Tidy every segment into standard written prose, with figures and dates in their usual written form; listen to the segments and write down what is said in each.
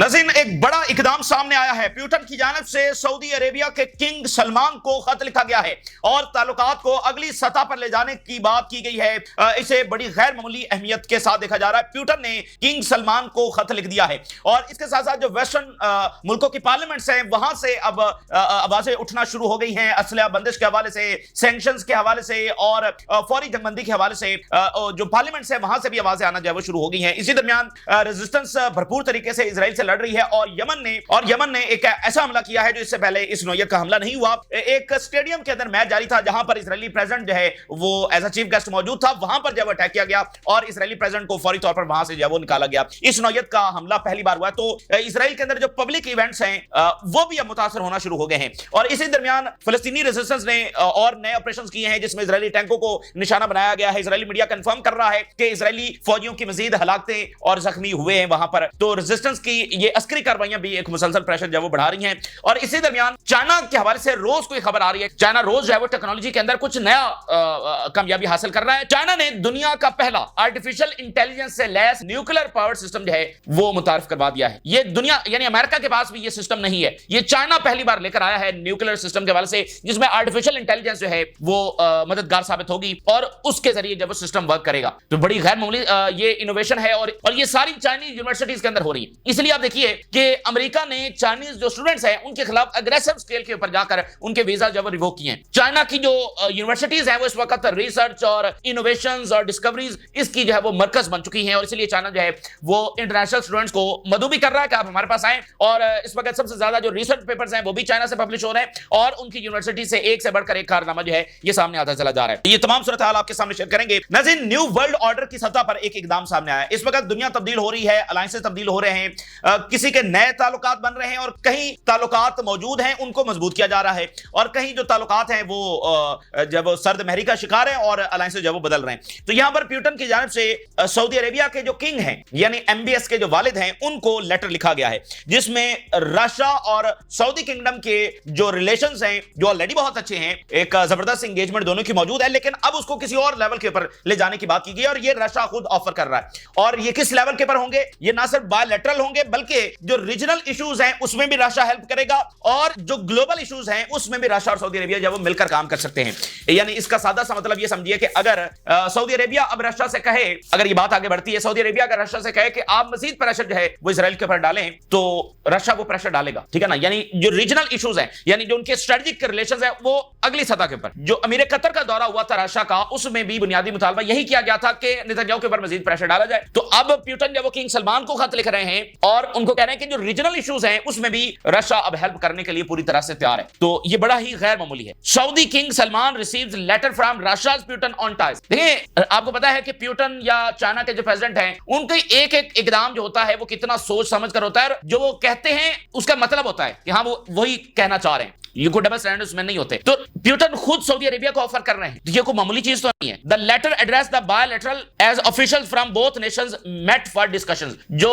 नाज़रीन, एक बड़ा इकदाम सामने आया है। प्यूटन की जानिब से सऊदी अरेबिया के किंग सलमान को खत लिखा गया है और ताल्लुकात को अगली सतह पर ले जाने की बात की गई है। इसे बड़ी गैर मामूली अहमियत के साथ देखा जा रहा है। प्यूटन ने किंग सलमान को खत लिख दिया है और इसके साथ साथ जो वेस्टर्न मुल्कों की पार्लियामेंट्स हैं वहां से अब आवाजें उठना शुरू हो गई हैं, असलहा बंदिश के हवाले से, सैंक्शंस के हवाले से और फौरी जंगबंदी के हवाले से। जो पार्लियामेंट्स है वहां से भी आवाजें आना जो है वो शुरू हो गई हैं। इसी दरमियान रेजिस्टेंस भरपूर तरीके से इजराइल से लड़ रही है और यमन ने एक ऐसा हमला किया है जो इससे पहले इस नौयत का हमला नहीं हुआ। एक स्टेडियम के अंदर मैच जारी था जहां पर इजरायली प्रेसिडेंट जो है वो एज अ चीफ गेस्ट मौजूद था। वहां पर जब अटैक किया गया और इजरायली प्रेसिडेंट को फौरी तौर पर वहां से जो है वो निकाला गया। इस नौयत का हमला पहली बार हुआ। तो इजराइल के अंदर जो पब्लिक इवेंट्स हैं वो भी अब मुतासर होना शुरू हो गए हैं और इसी दरमियान फलस्तीनी रेजिस्टेंस ने और नए ऑपरेशन किए हैं जिसमें इजरायली टैंकों को निशाना बनाया गया है। इजरायली मीडिया कंफर्म कर रहा है कि इजरायली फौजियों की मजीद हलाकतें और जख्मी हुए हैं वहां पर। तो रेजिस्टेंस की ये अस्करी कार्रवाइयां भी एक मुसलसल प्रेशर जो वो बढ़ा रही हैं। और इसी दरमियान चाइना के हवाले से रोज कोई खबर आ रही है। चाइना रोज जो है वो टेक्नोलॉजी के अंदर कुछ नया कामयाबी हासिल कर रहा है। चाइना ने दुनिया का पहला आर्टिफिशियल इंटेलिजेंस से लैस न्यूक्लियर पावर्ड सिस्टम जो है वो मुतारिफ करवा दिया है। ये दुनिया यानी अमेरिका के पास भी ये सिस्टम नहीं है। ये चाइना पहली बार लेकर आया है न्यूक्लियर सिस्टम के हवाले से जिसमें आर्टिफिशियल इंटेलिजेंस जो है वो मददगार साबित होगी और उसके जरिए जब वो सिस्टम वर्क करेगा तो बड़ी गैर मामूली ये इनोवेशन है और ये सारी चाइनीज यूनिवर्सिटीज के अंदर हो रही है। इसलिए आप देखिए कि अमेरिका ने चाइनीज जो स्टूडेंट्स हैं उनके खिलाफ अग्रेसिव स्केल के ऊपर जाकर उनके वीजा जब रिवोक किए हैं। चाइना की जो यूनिवर्सिटीज हैं वो इस वक्त रिसर्च और इनोवेशंस और डिस्कवरीज इसकी जो है वो मरकज बन चुकी हैं और इसलिए चाइना जो है वो इंटरनेशनल स्टूडेंट्स को मदऊ भी कर रहा है कि आप हमारे पास आए। और इस वक्त सबसे ज्यादा जो रिसर्च पेपर्स हैं वो भी चाइना से पब्लिश हो रहे हैं और उनकी यूनिवर्सिटी से एक से बढ़कर एक कारनामा जो है ये सामने आता चला जा रहा है। ये तमाम सूरत हाल आपके सामने शेयर करेंगे। नाज़रीन, न्यू वर्ल्ड ऑर्डर की सतह पर एक इकदाम सामने आया है। इस वक्त दुनिया तब्दील हो रही है, अलायंसेस तब्दील हो रहे हैं, किसी के नए ताल्लुकात बन रहे हैं और कहीं ताल्लुकात मौजूद हैं उनको मजबूत किया जा रहा है और कहीं जो ताल्लुकात हैं वो जब सर्द महरी का शिकार है और अलायंसेस जब वो बदल रहे हैं। तो यहां पर प्यूटन की जानिब से सऊदी अरेबिया के जो किंग हैं यानी एमबीएस के जो वालिद हैं उनको लेटर लिखा गया है जिसमें रशिया और सऊदी किंगडम के जो रिलेशंस हैं जो ऑलरेडी बहुत अच्छे हैं, एक जबरदस्त एंगेजमेंट दोनों की मौजूद है, लेकिन अब उसको किसी और लेवल के ऊपर ले जाने की बात की गई और ये रशिया खुद ऑफर कर रहा है। और ये किस लेवल के ऊपर होंगे? ये ना सिर्फ बायलैटरल होंगे बल्कि जो रीजनल इश्यूज हैं उसमें भी रशिया हेल्प करेगा और जो ग्लोबल इश्यूज हैं उसमें भी रशिया और सऊदी अरेबिया जब वो मिलकर काम कर सकते हैं। यानी इसका सादा सा मतलब ये समझिए कि अगर सऊदी अरेबिया अब रशिया से कहे, अगर ये बात आगे बढ़ती है, सऊदी अरेबिया अगर रशिया से कहे कि आप मजीद प्रेशर जो है वो इजराइल के ऊपर डालें तो रशिया वो प्रेशर डालेगा, ठीक है ना। यानी जो रीजनल इश्यूज हैं यानी जो उनके स्ट्रेटेजिक रिलेशंस हैं वो अगली सतह के ऊपर। जो अमीर कतर का दौरा हुआ था रशिया का उसमें भी बुनियादी मुतालबा यही किया गया था कि नेतन्याहू के ऊपर मजीद प्रेशर डाला जाए। तो अब प्यूटन जब वो किंग सलमान को खत लिख रहे हैं और उनको कह रहे हैं कि जो रीजनल इश्यूज हैं उसमें भी रशिया अब हेल्प करने के लिए पूरी तरह से तैयार है। तो ये बड़ा ही गैर मामूली है। Saudi King Salman receives letter from Russia's Putin on ties. देखिए आपको पता है कि प्यूटन या चाइना के जो प्रेसिडेंट हैं उनके एक एक इकदाम जो होता है वो कितना सोच समझ कर होता है। जो वो कहते हैं उसका मतलब होता है कि हाँ वो वही कहना चाह रहे हैं। ये कोई डबल स्टैंडर्ड्स में नहीं होते। तो प्यूटन खुद सऊदी अरेबिया को ऑफर कर रहे हैं। ये कोई मामूली चीज तो नहीं है। The letter address the bilateral as officials from both nations met for discussions. जो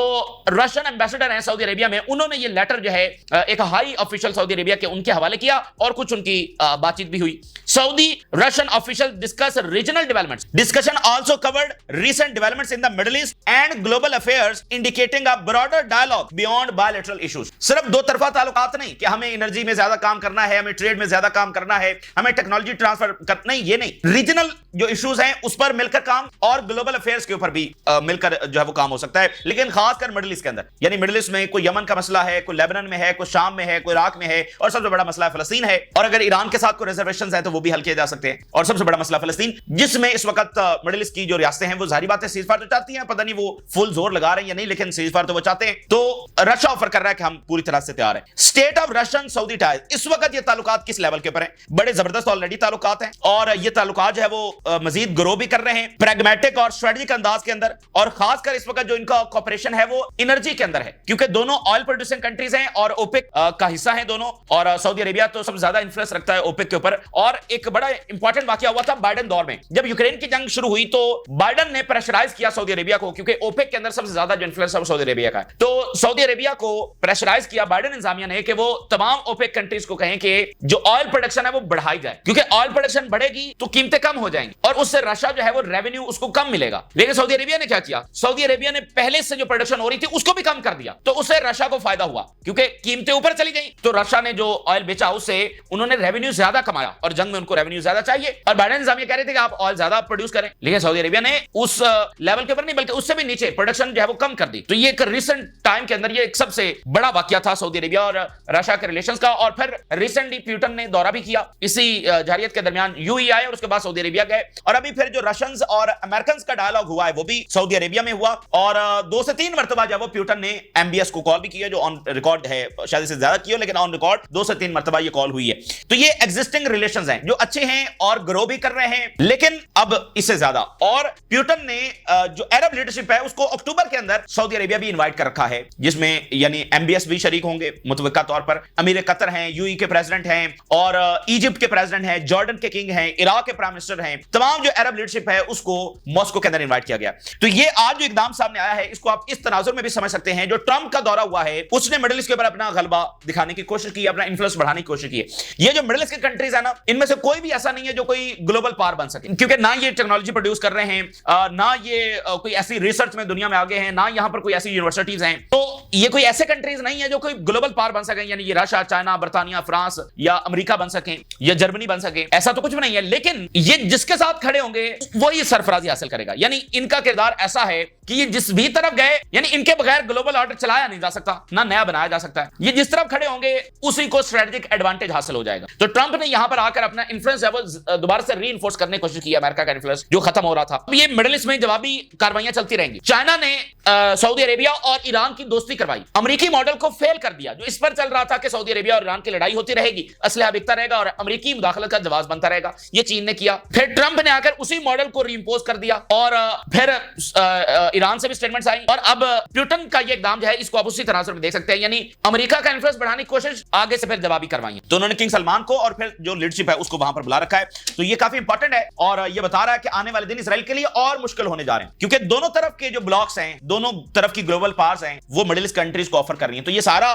रशियन एम्बेसडर हैं सऊदी अरेबिया में उन्होंने ये लेटर जो है एक हाई ऑफिशियल सऊदी अरेबिया के उनके हवाले किया और कुछ उनकी बातचीत भी हुई। Saudi Russian official discuss regional developments. Discussion also covered recent developments in the Middle East and global affairs indicating a broader dialogue beyond bilateral issues. सिर्फ दो तरफा ताल्लुकात नहीं कि हमें एनर्जी में ज्यादा काम करना है, हमें ट्रेड में ज्यादा काम करना है, हमें टेक्नोलॉजी ट्रांसफर करना, नहीं ये नहीं। रीजनल जो इश्यूज हैं उस पर मिलकर काम और ग्लोबल अफेयर्स के ऊपर भी मिलकर जो है वो काम हो सकता है। लेकिन खासकर मिडिल ईस्ट के अंदर यानी मिडिल ईस्ट में कोई यमन का मसला है, कोई लेबनान में है, कोई शाम में है, कोई इराक में है और सबसे बड़ा मसला फलस्तीन है। और अगर ईरान के साथ कोई रिजर्वेशंस है तो वो भी हल किए जा सकते हैं। और सबसे बड़ा मसला फलस्तीन जिसमें इस वक्त मिडिल ईस्ट की जो रियासतें हैं वो जाहिर बात है सीजफायर तो चाहती हैं, पता नहीं वो फुल जोर लगा रहे हैं या नहीं, लेकिन सीजफायर तो वो चाहते हैं। तो रशिया ऑफर कर रहा है कि हम पूरी तरह से तैयार हैं। State of Russian Saudi ties. इस वक्त ये ताल्लुकात किस लेवल के ऊपर हैं? बड़े जबरदस्त ऑलरेडी ताल्लुकात हैं और ये ताल्लुकात जो है वो मजीद ग्रो भी कर रहे हैं प्रैग्मेटिक और स्ट्रेटेजिक अंदाज के अंदर। और खासकर इस वक्त जो इनका कॉपरेशन है वो एनर्जी के अंदर है क्योंकि दोनों ऑयल प्रोड्यूसिंग कंट्रीज हैं और ओपेक का हिस्सा है दोनों। और सऊदी अरेबिया तो सबसे ज्यादा इन्फ्लुएंस रखता है ओपेक के ऊपर। और एक बड़ा इंपॉर्टेंट वाकया हुआ था बाइडेन दौर में, जब यूक्रेन की जंग शुरू हुई तो बाइडेन ने प्रेशराइज किया सऊदी अरेबिया को क्योंकि ओपेक के अंदर सबसे ज्यादा जो इन्फ्लुएंस है वो सऊदी अरेबिया का है। तो सऊदी عربیہ کو پریشرائز کیا بائیڈن انتظامیہ نے کہ وہ تمام اوپیک کنٹریز کو کہیں کہ جو آئل پروڈکشن ہے وہ بڑھائی جائے، کیونکہ آئل پروڈکشن بڑھے گی تو قیمتیں کم ہو جائیں گی اور اس سے رشیا جو ہے وہ ریونیو اس کو کم ملے گا۔ لیکن سعودی عربیہ نے کیا کیا؟ سعودی عربیہ نے پہلے سے جو پروڈکشن ہو رہی تھی اس کو بھی کم کر دیا، تو اس سے رشیا کو فائدہ ہوا کیونکہ قیمتیں اوپر چلی گئیں، تو رشیا نے جو آئل بیچا اس سے انہوں نے ریونیو زیادہ کمایا اور جنگ میں ان کو ریونیو زیادہ چاہیے، اور بائیڈن انتظامیہ کہہ رہے تھے کہ آپ آئل زیادہ پروڈیوس کریں، لیکن سعودی عربیہ نے اس لیول کے اوپر نہیں بلکہ اس سے بھی نیچے پروڈکشن جو ہے وہ کم کر دی۔ تو یہ ایک ریسنٹ ٹائم کے اندر یہ ایک سب سے بڑا واقعہ تھا سعودی عربیہ اور رشیا کے ریلیشنز کا۔ اور پھر ریسنٹلی پیوٹن نے دورہ بھی کیا اسی جارحیت کے درمیان، یو ای آئے اور اس کے بعد سعودی عربیہ گئے، اور ابھی پھر جو رشینز اور امریکنز کا ڈائلاگ ہوا ہے وہ بھی سعودی عربیہ میں ہوا، اور 2 سے 3 مرتبہ جب وہ پیوٹن نے ایم بی ایس کو کال بھی کیا جو آن ریکارڈ ہے، شاید اس سے زیادہ کی ہو لیکن آن ریکارڈ 2 سے 3 مرتبہ یہ کال ہوئی ہے۔ تو یہ ایگزسٹنگ ریلیشنز ہیں جو اچھے ہیں اور گرو بھی کر رہے ہیں، لیکن اب اس سے زیادہ، اور پیوٹن نے جو عرب لیڈرشپ ہے اس کو اکتوبر کے اندر سعودی عربیہ بھی انوائٹ کر رکھا ہے، جس میں یعنی ایم بی ایس بھی شریک ہوں گے متوقع طور پر، امیر قطر ہیں، یو ای کے پریزیڈنٹ ہیں، اور ایجپٹ کے پریزیڈنٹ ہیں، جارڈن کے کنگ ہیں، عراق کے پرائم منسٹر ہیں، تمام جو عرب لیڈرشپ ہے اس کو ماسکو کے اندر انوائٹ کیا گیا۔ تو یہ آج جو اقدام سامنے آیا ہے اس کو آپ اس تناظر میں بھی سمجھ سکتے ہیں، جو ٹرمپ کا دورہ ہوا ہے اس نے مڈل ایسٹ کے اوپر اپنا غلبہ دکھانے کی کوشش کی، اپنا انفلوئنس بڑھانے کی کوشش کی ہے۔ یہ جو مڈل ایسٹ کے کنٹریز ہیں نا، ان میں سے کوئی بھی ایسا نہیں ہے جو کوئی گلوبل پاور بن سکے، کیونکہ نہ یہ ٹیکنالوجی پروڈیوس کر رہے ہیں، نہ یہ کوئی ایسی ریسرچ میں دنیا میں آگے ہیں، نہ یہاں پر کوئی ایسی یونیورسٹیز ہیں، تو یہ کوئی ایسے کنٹریز نہیں ہے جو کوئی گلوبل پاور بن سکیں، یعنی یہ رشیا، چائنا، برطانیہ، فرانس یا امریکہ بن سکیں یا جرمنی بن سکے، ایسا تو کچھ بھی نہیں ہے۔ لیکن یہ جس کے ساتھ کھڑے ہوں گے وہی سرفرازی حاصل کرے گا، یعنی ان کا کردار ایسا ہے کہ یہ جس بھی طرف گئے، یعنی ان کے بغیر گلوبل آرڈر چلایا نہیں جا سکتا، نہ نیا بنایا جا سکتا ہے، یہ جس طرف کھڑے ہوں گے اسی کو اسٹریٹجک ایڈوانٹیج حاصل ہو جائے گا۔ تو ٹرمپ نے یہاں پر آ کر اپنا انفلوئنس ہے وہ دوبارہ سے ری انفورس کرنے کی کوشش کی، امریکہ کا انفلوئنس جو ختم ہو رہا تھا۔ اب یہ مڈل ایسٹ میں جوابی کاروائیاں چلتی رہیں گی۔ چائنا نے سعودی عربیہ اور ایران کی دوستی کروائی، امریکی ماڈل کو فیل کر دیا جو اس پر چل رہا تھا کہ سعودی عربیہ اور ایران کی لڑائی ہوتی رہے گی، اسلحہ بکتا رہے گا اور امریکی مداخلت کا جواز بنتا رہے گا، یہ چین نے کیا۔ پھر ٹرمپ نے آ کر اسی ماڈل کو ری امپوز کر دیا، اور پھر ایران سے بھی سٹیٹمنٹس آئی، اور اب پیوٹن کا یہ اقدام جو ہے اس کو آپ اسی تناظر میں دیکھ سکتے ہیں، یعنی امریکہ کا انفلوئنس بڑھانے کی کوشش، آگے سے پھر جوابی کروائیں۔ تو انہوں نے کنگ سلمان کو اور پھر جو لیڈرشپ ہے اس کو وہاں پر بلا رکھا ہے، تو یہ کافی امپورٹنٹ ہے، اور یہ بتا رہا ہے کہ آنے والے دن اسرائیل کے لیے اور مشکل ہونے جا رہے ہیں، کیونکہ دونوں طرف کے جو بلاکس ہیں، دونوں طرف کی گلوبل پاورز ہیں، وہ مڈل ایسٹ کنٹریز کو آفر کر رہی ہیں۔ تو یہ سارا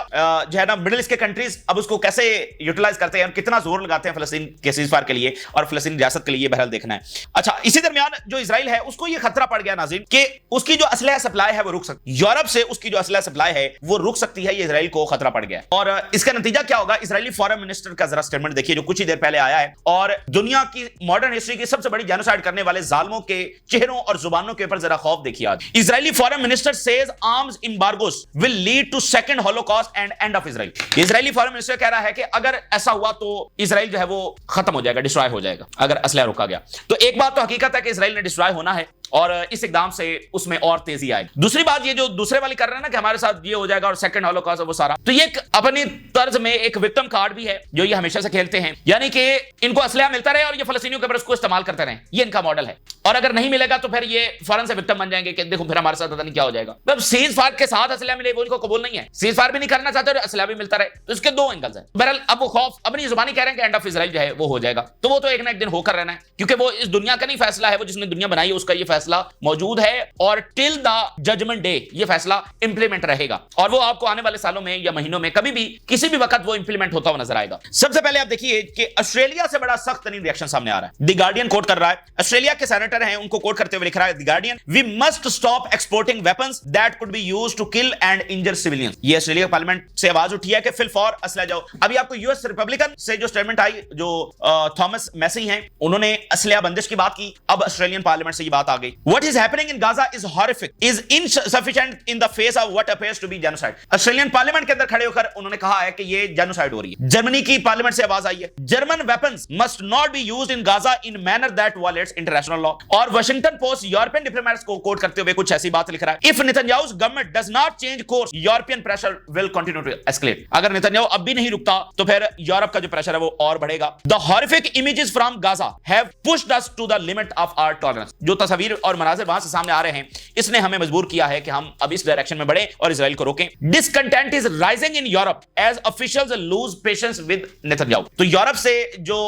جو ہے نا مڈل ایسٹ کے کنٹریز اب اس کو کیسے یوٹیلائز کرتے ہیں اور کتنا زور لگاتے ہیں فلسطین کے سیز فائر کے لیے اور فلسطین ریاست کے لیے، بہرحال دیکھنا ہے۔ اچھا، اسی درمیان جو اسرائیل ہے اس کو یہ خطرہ پڑ گیا ناظرین کہ اس کی جو اسلحہ سپلائی ہے وہ رک سکتی ہے، یورپ سے اس کی جو اسلحہ سپلائی ہے وہ رک سکتی ہے، یہ اسرائیل کو خطرہ پڑ گیا ہے۔ اور اس کا نتیجہ کیا ہوگا؟ اسرائیلی فارن منسٹر کا ذرا سٹیٹمنٹ دیکھیے جو کچھ ہی دیر پہلے آیا ہے، اور دنیا کی ماڈرن ہسٹری کی سب سے بڑی جینوسائیڈ کرنے والے ظالموں کے چہروں اور زبانوں کے اوپر ذرا خوف دیکھیے آج۔ اسرائیلی foreign minister says arms embargoes will lead to second holocaust and end of Israel۔ Israeli foreign minister کہہ رہا ہے کہ اگر ایسا ہوا تو اسرائیل جو ہے وہ ختم ہو جائے گا، ڈسٹرائے ہو جائے گا اگر اسلحہ روکا گیا۔ تو ایک بات تو حقیقت ہے کہ اسرائیل نے ڈسٹرائے ہونا ہے، اور اس اقدام سے اس میں اور تیزی آئے گی۔ دوسری بات یہ جو دوسرے والی کر رہے ہیں نا کہ ہمارے ساتھ یہ ہو جائے گا اور سیکنڈ ہولوکاسٹ اور وہ سارا، تو یہ اپنی طرز میں ایک وکٹم کارڈ بھی ہے جو یہ ہمیشہ سے کھیلتے ہیں، یعنی کہ ان کو اسلحہ ملتا رہے اور یہ فلسطینیوں کے اوپر اس کو استعمال کرتے رہیں، یہ ان کا ماڈل ہے، اور اگر نہیں ملے گا تو پھر یہ فوراً سے وکٹم بن جائیں گے کہ دیکھو پھر ہمارے ساتھ پتہ نہیں کیا ہو جائے گا۔ اب سیز فائر کے ساتھ اسلحہ ملے وہ ان کو قبول نہیں ہے، سیز فائر بھی نہیں کرنا چاہتے اور اسلحہ بھی ملتا رہے، تو اس کے دو اینگلز ہیں۔ بہرحال اب وہ خوف اپنی زبانی کہہ رہے ہیں کہ اینڈ آف اسرائیل جو ہے وہ ہو جائے گا، تو وہ تو ایک نہ ایک دن ہو کر رہنا ہے، کیونکہ وہ اس دنیا کا نہیں فیصلہ ہے، وہ جس نے دنیا بنائی ہے اس کا یہ فیصلہ موجود ہے، اور ٹل دا ججمنٹ ڈے یہ فیصلہ امپلیمنٹ رہے گا، اور وہ آپ کو آنے والے سالوں میں یا مہینوں میں کبھی بھی کسی بھی وقت وہ امپلیمنٹ ہوتا ہوا نظر آئے گا۔ سب سے پہلے آپ دیکھیے کہ آسٹریلیا سے بڑا سخت ترین ریئیکشن سامنے آ رہا ہے، دی گارڈین کوٹ کر رہا ہے، آسٹریلیا کے سینیٹر ہیں ان کو کوٹ کرتے ہوئے لکھ رہا ہے the Guardian, we must stop exporting weapons that could be used to kill and injure civilians. یہ آسٹریلیا پارلیمنٹ سے آواز اٹھی ہے کہ فی الفور اسلحہ جاؤ۔ ابھی آپ کو یو ایس ریپبلکن سے جو سٹیٹمنٹ آئی جو تھامس میسی ہیں انہوں نے اسلحہ بندش کی بات کی، اب آسٹریلین پارلیمنٹ سے یہ بات آ گئی۔ What is happening in Gaza is horrific, is insufficient in the face of what appears to be genocide۔ Australian parliament کے اندر کھڑے ہو کر انہوں نے کہا ہے کہ یہ جینوسائیڈ ہو رہی ہے۔ جرمنی کی پارلیمنٹ سے آواز آئی ہے، German weapons must not be used in Gaza in manner that violates international law۔ اور واشنگٹن پوسٹ یورپین ڈپلومیٹس کو کوٹ کرتے ہوئے کچھ ایسی بات لکھ رہا ہے، if Netanyahu's government does not change course European pressure will continue to escalate۔ اگر نتنیاہو اب بھی نہیں رکتا تو پھر یورپ کا جو پریشر ہے وہ اور بڑھے گا۔ The horrific images from Gaza have pushed us to the limit of our tolerance۔ جو تصاویر اور مناظر وہاں سے سامنے آ رہے ہیں اس نے ہمیں مجبور کیا ہے کہ ہم اب اس ڈائریکشن میں بڑھیں اور اسرائیل کو روکیں۔ Discontent is rising in Europe as officials lose patience with Netanyahu۔ تو یورپ سے جو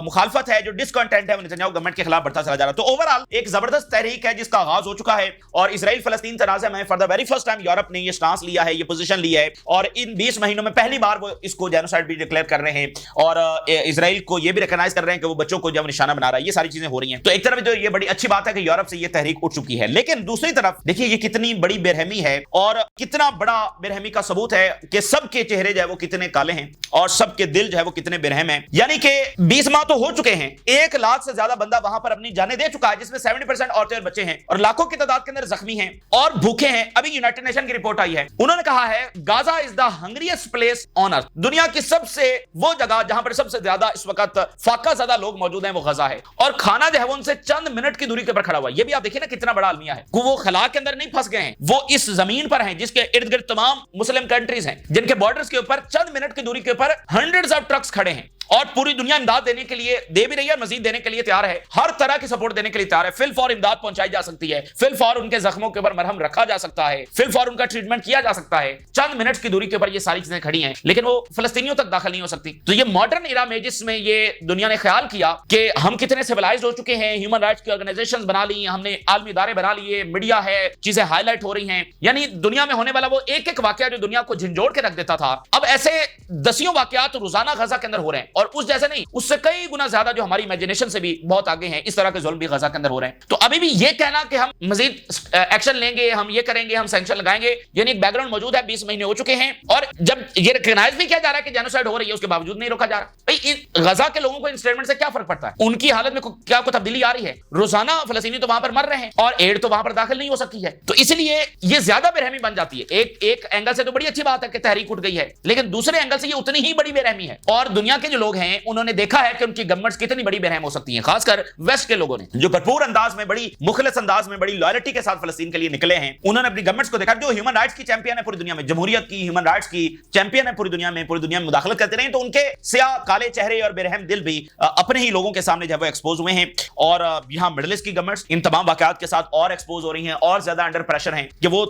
مخالفت ہے، جو ڈسکنٹینٹ ہے وہ نتنیاہو گورنمنٹ کے خلاف بڑھتا چلا جا رہا ہے۔ تو اوورآل ایک زبردست تحریک ہے جس کا آغاز ہو چکا ہے، اور اسرائیل فلسطین تنازع میں for the very first time Europe نے یہ سٹانس स्टांस लिया है, ये पोजीशन ली है, और इन 20 महीनों में पहली बार वो इसको जेनोसाइड भी डिक्लेयर कर रहे हैं और इजराइल को ये भी रिकॉग्नाइज कर रहे हैं कि वो बच्चों को जब निशाना बना रहा है। ये सारी चीजें हो रही हैं। तो एक तरफ जो ये बड़ी अच्छी बात है कि यूरोप से ये तहरीक उठ चुकी है, लेकिन दूसरी तरफ देखिए ये कितनी बड़ी बेरहमी है और कितना बड़ा बेरहमी का सबूत है कि सबके चेहरे जो है वो कितने काले हैं और सबके दिल जो है वो कितने बेरहम हैं। यानी कि 20 माह तो हो चुके हैं, 1 लाख से ज्यादा बंदा वहां पर अपनी जानें दे चुका है, जिसमें 70% औरतें और बच्चे हैं और लाखों की तादाद के अंदर जख्मी हैं और भूखे हैं। अभी यूनाइटेड नेशन की रिपोर्ट आई है, उन्होंने कहा है Gaza is the hungriest place on earth. दुनिया की सबसे वो जगह जहां पर सबसे ज्यादा इस वक्त फाका ज़्यादा लोग मौजूद हैं वो गजा है, और खाना जो है वो उनसे चंद मिनट की दूरी के ऊपर खड़ा हुआ है। ये भी आप देखिए ना कितना बड़ा अलमिया है। वो खला के अंदर नहीं फंस गए हैं, वो इस जमीन पर हैं जिसके इर्द गिर्द तमाम मुस्लिम कंट्रीज हैं, जिनके बॉर्डर्स के ऊपर चंद मिनट की दूरी के ऊपर हंड्रेड्स ऑफ ट्रक्स खड़े हैं और पूरी दुनिया इमदाद देने के लिए दे भी रही है, मजीद देने के लिए तैयार है, हर तरह की सपोर्ट देने के लिए तैयार है। फिल फॉर इमदाद पहुंचाई जा सकती है, फिल फॉर उनके जख्मों के ऊपर मरहम रखा जा सकता है, फिल फॉर उनका ट्रीटमेंट किया जा सकता है। चंद मिनट की दूरी के ऊपर ये सारी चीजें खड़ी हैं, लेकिन वो फलस्तीनियों तक दाखिल नहीं हो सकती। तो ये मॉडर्न इरा में जिसमें ये दुनिया ने ख्याल किया कि हम कितने सिविलाइज्ड हो चुके हैं, ह्यूमन राइट्स की ऑर्गेनाइजेशंस बना ली, हमने आलमी इदारे बना लिए, मीडिया है, चीजें हाईलाइट हो रही हैं, यानी दुनिया में होने वाला वो एक एक वाकया जो दुनिया को झंझोड़ के रख देता था, अब ऐसे दसियों वाकयात रोजाना गजा के अंदर हो रहे हैं, और उस जैसे नहीं, उससे कई गुना ज्यादा जो हमारी इमेजिनेशन से भी बहुत आगे हैं। इस तरह के जुल्म भी गजा के अंदर हो रहे हैं। तो अभी भी ये कहना कि हम मजीद एक्शन लेंगे, हम ये करेंगे, हम सैंक्शन लगाएंगे, यानी एक बैकग्राउंड मौजूद है। 20 महीने हो चुके हैं और जब ये रिकॉग्नाइज भी किया जा रहा है कि जेनोसाइड हो रही है, उसके बावजूद नहीं रोका जा रहा। भाई गजा के लोगों को इन स्टेटमेंट से क्या फर्क पड़ता है? उनकी हालत में क्या कोई तब्दीली आ रही है? रोजाना फलस्तीनी तो वहां पर मर रहे हैं और एड तो वहां पर दाखिल नहीं हो सकती है। तो इसलिए ये ज्यादा बेरहमी बन जाती है। एक एंगल से तो बड़ी अच्छी बात है कि तहरीक उठ गई है, लेकिन दूसरे एंगल से ये उतनी ही बड़ी बेरहमी है। और दुनिया के जो लोग हैं उन्होंने देखा है कि उनकी गवर्नमेंट्स कितनी बड़ी बेरहम हो सकती हैं, खासकर वेस्ट के लोगों ने जो भरपूर अंदाज में, बड़ी मुखलिस अंदाज में, बड़ी लॉयल्टी के साथ फलस्तीन के लिए निकले हैं। उन्होंने अपनी गवर्नमेंट्स को देखा जो ह्यूमन राइट्स की चैंपियन है पूरी दुनिया में, जमहूरियत की, ह्यूमन राइट्स की चैंपियन है पूरी दुनिया में मुदाखलत करते रहे, तो उनके स्याह काले चेहरे और बेरहम दिल भी अपने ही लोगों के सामने जब वो एक्सपोज हुए हैं। और यहां मिडिल ईस्ट की गवर्नमेंट्स इन तमाम वाकयात के साथ और एक्सपोज हो रही हैं और ज्यादा अंडर प्रेशर हैं कि वो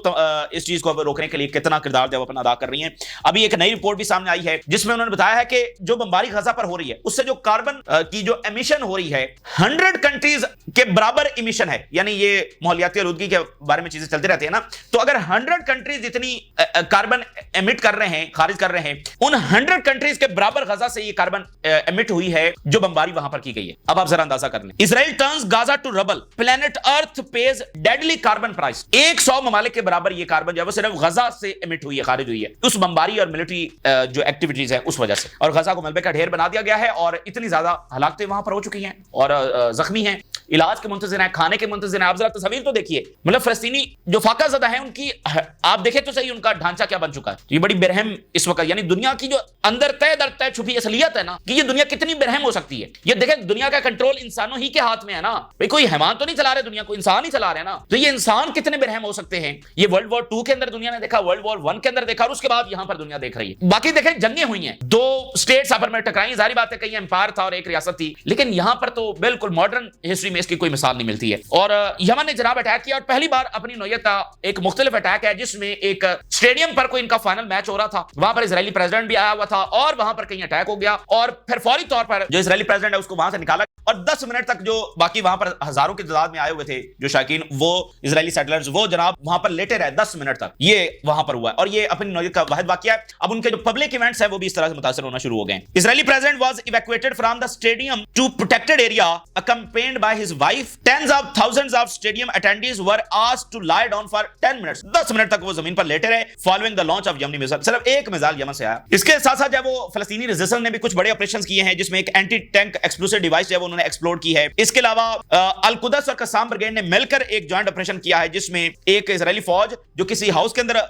इस चीज को रोकने के लिए कितना किरदार जो अपना अदा कर रही हैं। अभी एक नई रिपोर्ट भी सामने आई है जिसमें उन्होंने बताया है कि जो बमबारी गजा पर हो रही है उससे जो कार्बन की जो एमिशन हो रही है 100 कंट्रीज के बराबर इमिशन है। यानी ये माहौलियाती आलूदगी के बारे में चीजें चलती रहती है ना, तो अगर 100 कंट्रीज जितनी कार्बन एमिट कर रहे हैं, खारिज कर रहे हैं, उन 100 कंट्रीज के बराबर गजा से ये कार्बन एमिट हुई है जो बमबारी वहां पर की गई है। अब आप जरा अंदाजा कर लें, Israel turns Gaza to rubble, planet earth pays deadly carbon price. 100 ममालिक के बराबर ये कार्बन जो है वो सिर्फ गजा से एमिट हुई है, खारिज हुई है उस बमबारी और मिलिट्री जो एक्टिविटीज है उस वजह से। और गजा को मलबे का ढेर बना दिया गया है और इतनी ज्यादा हलाकतें वहां पर हो चुकी हैं और जख्मी हैं, इलाज के मुंतज़िर हैं, खाने के मुंतज़िर हैं। आप जरा तस्वीर तो देखिए, मतलब फलस्तीनी जो फाका ज़दा है उनकी आप देखें तो सही उनका ढांचा क्या बन चुका है। ये बड़ी बेरहम इस वक्त, यानी दुनिया की जो अंदर तय दर तय छुपी असलियत है ना कि ये दुनिया कितनी बेरहम हो सकती है। ये देखें दुनिया का कंट्रोल इंसानों ही के हाथ में है ना, भाई कोई हैवान तो नहीं चला रहे दुनिया को, इंसान ही चला रहे हैं ना। तो ये इंसान कितने बेरहम हो सकते हैं। ये वर्ल्ड वॉर 2 के अंदर दुनिया ने देखा, वर्ल्ड वॉर 1 के अंदर देखा और उसके बाद यहां पर दुनिया देख रही है। बाकी देखें जंगें हुई हैं, 2 स्टेट्स आपस में टकराई, जाहिर बात है कहीं एम्पायर था और एक रियासत थी, लेकिन यहां पर तो बिल्कुल मॉडर्न हिस्ट्री में इसकी कोई मिसाल नहीं मिलती है। और यमन ने जनाब अटैक किया और पहली बार अपनी नौयत का एक मुख्तलिफ अटैक है जिसमें एक स्टेडियम पर कोई इनका फाइनल मैच हो रहा था, वहां पर इजरायली प्रेसिडेंट भी आया हुआ था और वहां पर कहीं अटैक हो गया और फिर फौरी तौर पर जो इजरायली प्रेसिडेंट है उसको वहां से निकाला और 10 मिनट तक जो बाकी वहां पर हजारों की तादाद में आए हुए थे जो शाकीन, वो इजरायली सेटलर्स, वो जनाब वहां पर लेटे रहे 10 मिनट तक। ये वहां पर हुआ है और ये अपनी नौयत का वाहिद वाकया है। अब उनके जो पब्लिक इवेंट्स है वो भी इस तरह से मुतासर होना शुरू हो गए। Israeli president was evacuated from the stadium to protected area accompanied by his wife. Tens of thousands of stadium attendees were asked to lie down for 10 minutes. 10 minute तक वो जमीन पर लेटे रहे following the launch of Yemeni missile. सिर्फ एक missile Yemen से आया। इसके साथ साथ जब वो फलस्तीनी रेजिस्टेंस ने भी कुछ बड़े ऑपरेशंस किए हैं जिसमें एक एंटी टैंक एक्सप्लोसिव डिवाइस जो है उन्होंने एक्सप्लोड की है। इसके अलावा अल कुदस और कसाम ब्रिगेड ने मिलकर एक जॉइंट ऑपरेशन किया है जिसमें एक इजरायली फौज जो किसी हाउस के अंदर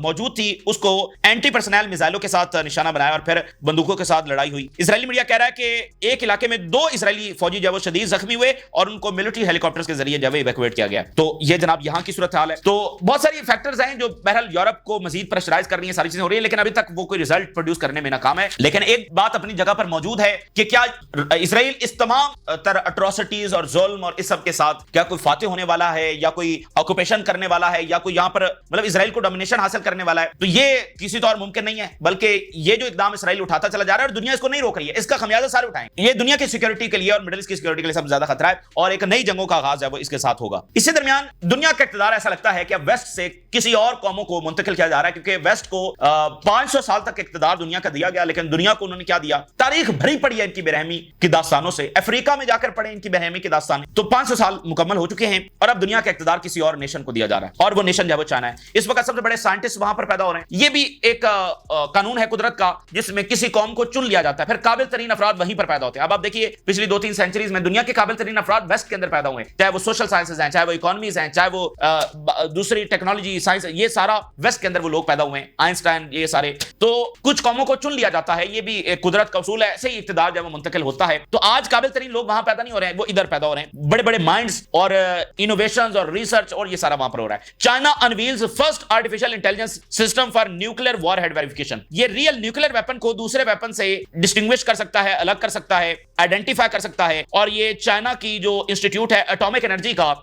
मौजूद थी उसको एंटी पर्सनल मिसाइलों के साथ निशाना बनाया और फिर बंदूकों के साथ लड़ाई हुई। इजरायली मीडिया कह रहा है कि एक इलाके में 2 इजरायली फौजी जो शदीद जख्मी हुए और उनको मिलिट्री हेलीकॉप्टर्स के जरिए जब इवैक्यूएट किया गया। तो ये जनाब यहां की सूरत हाल है। तो बहुत सारी फैक्टर्स हैं जो बहरहाल यूरोप को मजीद प्रेशराइज कर रही हैं, सारी चीजें हो रही है, लेकिन अभी तक वो कोई रिजल्ट प्रोड्यूस करने में नाकाम है। लेकिन एक बात अपनी जगह पर मौजूद है कि क्या इजराइल इस तमाम तरह अट्रॉसिटीज और जुल्म और इस सब के साथ क्या कोई फातेह होने वाला है या कोई ऑक्यूपेशन करने वाला है या कोई यहां पर मतलब इजराइल को डोमिनेशन हासिल करने वाला है? तो ये किसी तौर मुमकिन नहीं है, बल्कि ये जो इकदाम इजराइल उठाता चला जा रहा है और दुनिया इसको नहीं نہیں روک رہی ہے، اس کا خمیازہ سارے اٹھائیں۔ یہ دنیا کی سیکیورٹی کے لیے اور مڈل ایسٹ کی سیکیورٹی کے لیے سب سے زیادہ خطرہ ہے، اور ایک نئی جنگوں کا آغاز ہے وہ اس کے ساتھ ہوگا۔ اسی درمیان دنیا کا اقتدار ایسا لگتا ہے کہ اب ویسٹ سے کسی اور قوموں کو منتقل کیا جا رہا ہے، کیونکہ ویسٹ کو 500 سال تک اقتدار دنیا کا دیا گیا، لیکن دنیا کو انہوں نے کیا دیا؟ تاریخ بھری پڑی ہے ان کی بے رحمی کی داستانوں سے۔ افریقہ میں جا کر پڑھیں ان کی بے رحمی کی داستانیں، تو 500 سال مکمل ہو چکے ہیں اور اب دنیا کا اقتدار کسی اور نیشن کو دیا جا رہا ہے، اور وہ نیشن جو ہے وہ چائنا ہے۔ اس وقت سب سے بڑے سائنٹسٹ وہاں پر پیدا ہو رہے ہیں۔ یہ بھی ایک قانون ہے قدرت کا، جس میں کسی قوم کو چن لیا جاتا ہے، پھر قابل ترین افراد وہیں پر پیدا ہوتے ہیں۔ اب آپ دیکھیے پچھلی 2-3 سینچریز میں دنیا کے قابل ترین افراد ویسٹ کے اندر پیدا ہوئے ہیں، چاہے وہ سوشل سائنسز ہیں، چاہے وہ اکانومیز ہیں، چاہے وہ دوسری ٹیکنالوجی سائنس، یہ سارا ویسٹ کے اندر وہ لوگ پیدا ہوئے ہیں، آئنسٹائن، یہ سارے۔ تو کچھ قوموں کو چن لیا جاتا ہے، یہ بھی ایک قدرت کا اصول ہے، ایسے ہی اقتدار جب وہ منتقل ہوتا ہے۔ تو آج قابل ترین لوگ وہاں پیدا نہیں ہو رہے ہیں، وہ ادھر پیدا ہو رہے ہیں، بڑے بڑے مائنڈز اور انوویشنز اور ریسرچ اور یہ سارا وہاں پر ہو رہا ہے۔ China unveils first artificial intelligence system for nuclear warhead verification. یہ ریئل نیوکلیئر ویپن کو دوسرے ویپن سے ڈسٹنگوش کر سکتا ہے، الگ کر سکتا ہے، آئیڈینٹیفائی کر سکتا ہے، اور یہ چائنا کی جو انسٹیٹیوٹ ہے ایٹامک انرجی کا،